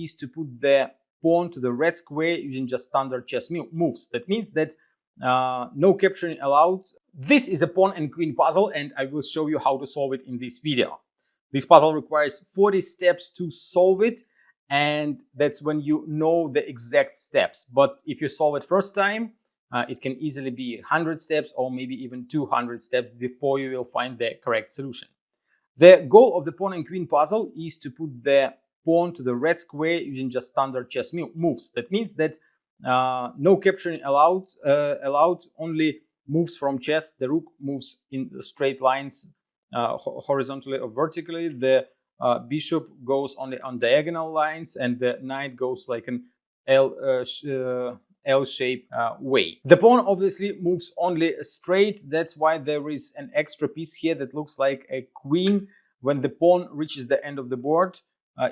is to put the pawn to the red square using just standard chess moves. That means that no capturing allowed. This is a pawn and queen puzzle, and I will show you how to solve it in this video. This puzzle requires 40 steps to solve it, and that's when you know the exact steps. But if you solve it first time, it can easily be 100 steps or maybe even 200 steps before you will find the correct solution. The goal of the pawn and queen puzzle is to put the pawn to the red square using just standard chess moves. That means that no capturing allowed, only moves from chess. The rook moves in straight lines, horizontally or vertically. The bishop goes only on diagonal lines, and the knight goes like an L-shaped way. The pawn obviously moves only straight. That's why there is an extra piece here that looks like a queen. When the pawn reaches the end of the board,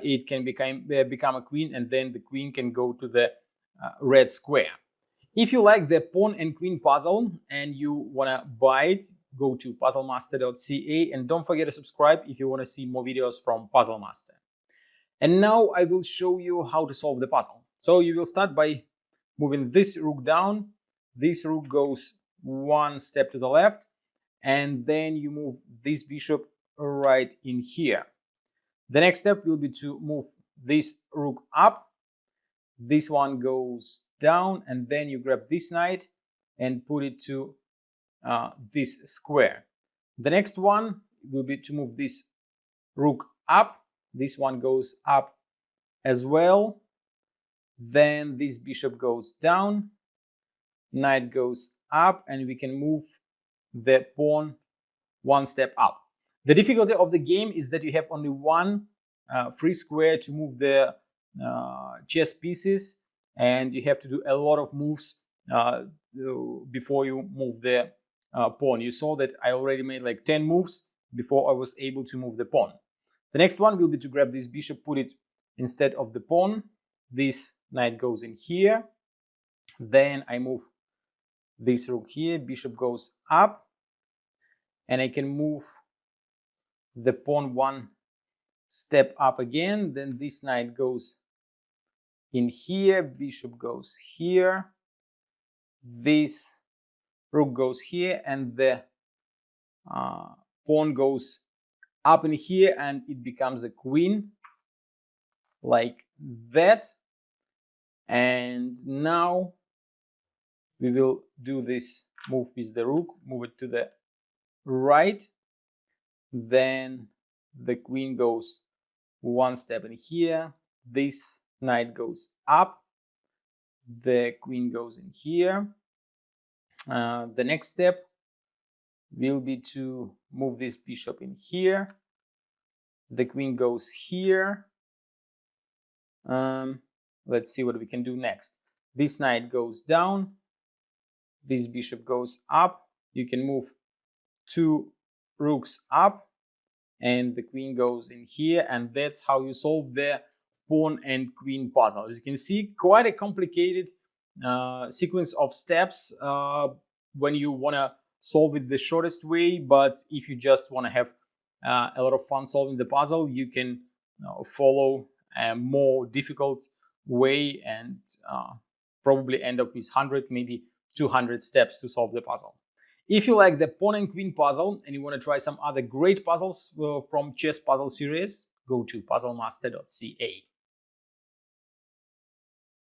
it can become a queen, and then the queen can go to the red square. If you like the pawn and queen puzzle and you want to buy it, go to puzzlemaster.ca, and don't forget to subscribe if you want to see more videos from Puzzle Master. And now I will show you how to solve the puzzle. So you will start by moving this rook down. This rook goes one step to the left, and then you move this bishop right in here. The next step will be to move this rook up. This one goes down, and then you grab this knight and put it to this square. The next one will be to move this rook up. This one goes up as well. Then this bishop goes down, knight goes up, and we can move the pawn one step up. The difficulty of the game is that you have only one free square to move the chess pieces, and you have to do a lot of moves before you move the pawn. You saw that I already made like 10 moves before I was able to move the pawn. The next one will be to grab this bishop, put it instead of the pawn. This knight goes in here. Then I move this rook here, bishop goes up, and I can move the pawn one step up again. Then this knight goes in here, bishop goes here, this rook goes here, and the pawn goes up in here, and it becomes a queen like that. And now we will do this move with the rook, move it to the right. Then the queen goes one step in here, this knight goes up, the queen goes in here. The next step will be to move this bishop in here, the queen goes here. Let's see what we can do next. This knight goes down, this bishop goes up. You can move two rooks up, and the queen goes in here, and that's how you solve the pawn and queen puzzle. As you can see, quite a complicated sequence of steps when you want to solve it the shortest way. But if you just want to have a lot of fun solving the puzzle, you can follow a more difficult way and probably end up with 100, maybe 200 steps to solve the puzzle. If you like the pawn and queen puzzle and you want to try some other great puzzles from chess puzzle series, go to puzzlemaster.ca.